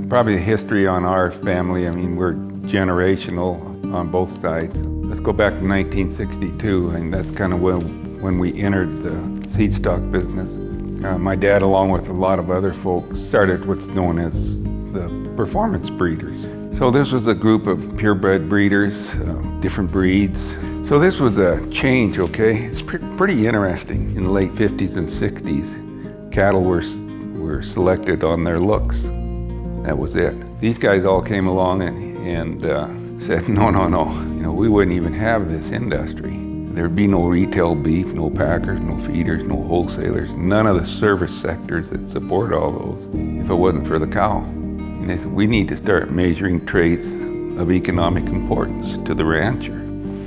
Probably the history on our family, I mean, we're generational on both sides. Let's go back to 1962, and that's kind of when we entered the seed stock business. My dad, along with a lot of other folks, started what's known as the performance breeders. So this was a group of purebred breeders, different breeds. So this was a change, okay? It's pretty interesting. In the late 50s and 60s, cattle were selected on their looks. That was it. These guys all came along and said, no, we wouldn't even have this industry. There'd be no retail beef, no packers, no feeders, no wholesalers, none of the service sectors that support all those if it wasn't for the cow. And they said, we need to start measuring traits of economic importance to the rancher.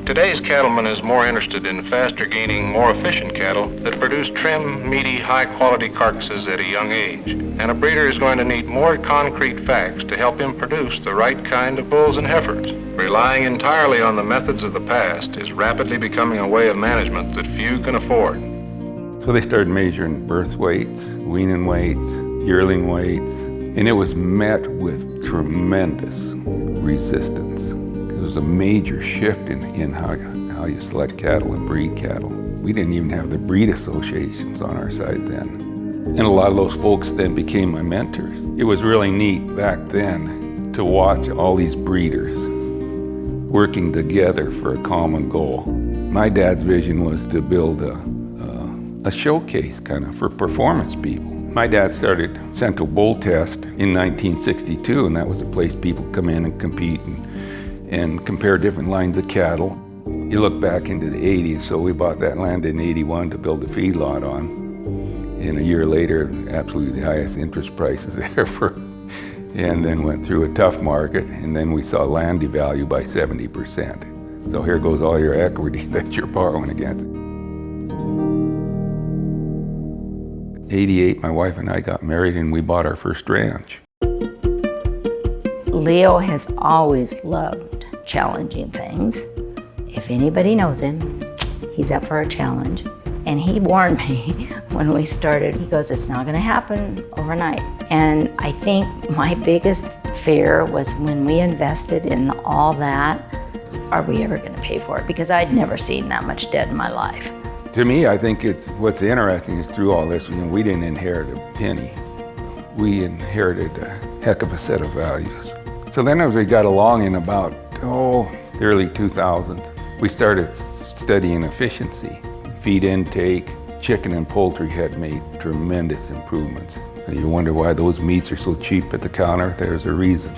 Today's cattleman is more interested in faster gaining, more efficient cattle that produce trim, meaty, high-quality carcasses at a young age. And a breeder is going to need more concrete facts to help him produce the right kind of bulls and heifers. Relying entirely on the methods of the past is rapidly becoming a way of management that few can afford. So they started measuring birth weights, weaning weights, yearling weights, and it was met with tremendous resistance. It was a major shift in how you select cattle and breed cattle. We didn't even have the breed associations on our side then. And a lot of those folks then became my mentors. It was really neat back then to watch all these breeders working together for a common goal. My dad's vision was to build a showcase kind of for performance people. My dad started Central Bull Test in 1962, and that was a place people come in and compete and compare different lines of cattle. You look back into the 80s, so we bought that land in 81 to build a feedlot on. And a year later, absolutely the highest interest prices ever. And then went through a tough market, and then we saw land devalue by 70%. So here goes all your equity that you're borrowing against. 88, my wife and I got married and we bought our first ranch. Leo has always loved challenging things. If anybody knows him, he's up for a challenge. And he warned me when we started, he goes, it's not gonna happen overnight. And I think my biggest fear was when we invested in all that, are we ever gonna pay for it? Because I'd never seen that much debt in my life. To me, I think what's interesting is through all this, we didn't inherit a penny. We inherited a heck of a set of values. So then as we got along in about, the early 2000s, we started studying efficiency. Feed intake, chicken and poultry had made tremendous improvements. And you wonder why those meats are so cheap at the counter. There's a reason.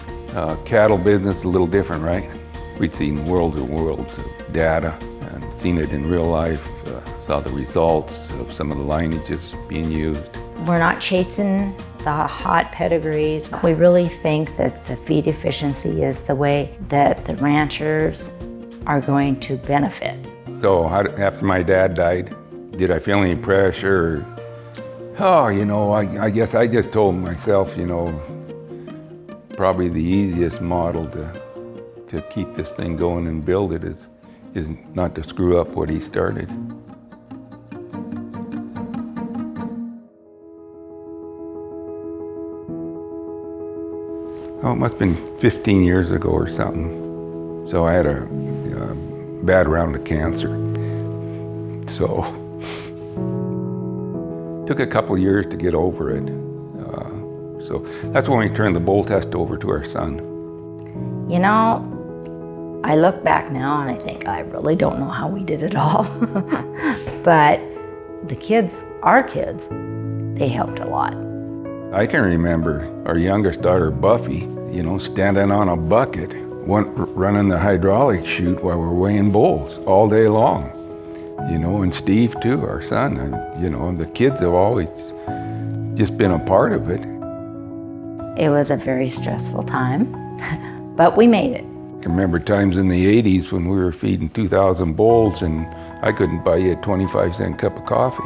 Cattle business is a little different, right? We'd seen worlds and worlds of data and seen it in real life, saw the results of some of the lineages being used. We're not chasing the hot pedigrees. We really think that the feed efficiency is the way that the ranchers are going to benefit. So after my dad died, did I feel any pressure? I guess I just told myself, probably the easiest model to keep this thing going and build it is not to screw up what he started. It must have been 15 years ago or something. So I had a bad round of cancer. So it took a couple of years to get over it. So that's when we turned the bull test over to our son. I look back now and I think, I really don't know how we did it all. But the kids, our kids, they helped a lot. I can remember our youngest daughter, Buffy, standing on a bucket, running the hydraulic chute while we're weighing bulls all day long. And Steve too, our son, and the kids have always just been a part of it. It was a very stressful time, but we made it. I remember times in the 80s when we were feeding 2,000 bulls and I couldn't buy you a 25-cent cup of coffee.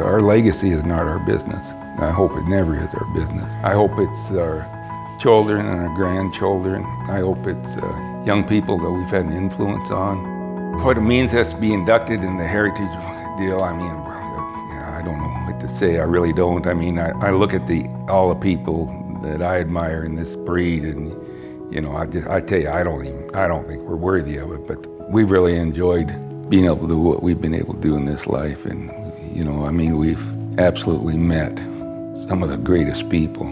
Our legacy is not our business. I hope it never is our business. I hope it's our children and our grandchildren. I hope it's young people that we've had an influence on. What it means is to be inducted in the heritage deal, I don't know what to say. I really don't. I look at all the people that I admire in this breed. And you know, I tell you, I don't think we're worthy of it, but we really enjoyed being able to do what we've been able to do in this life. And you know, I mean, we've absolutely met some of the greatest people.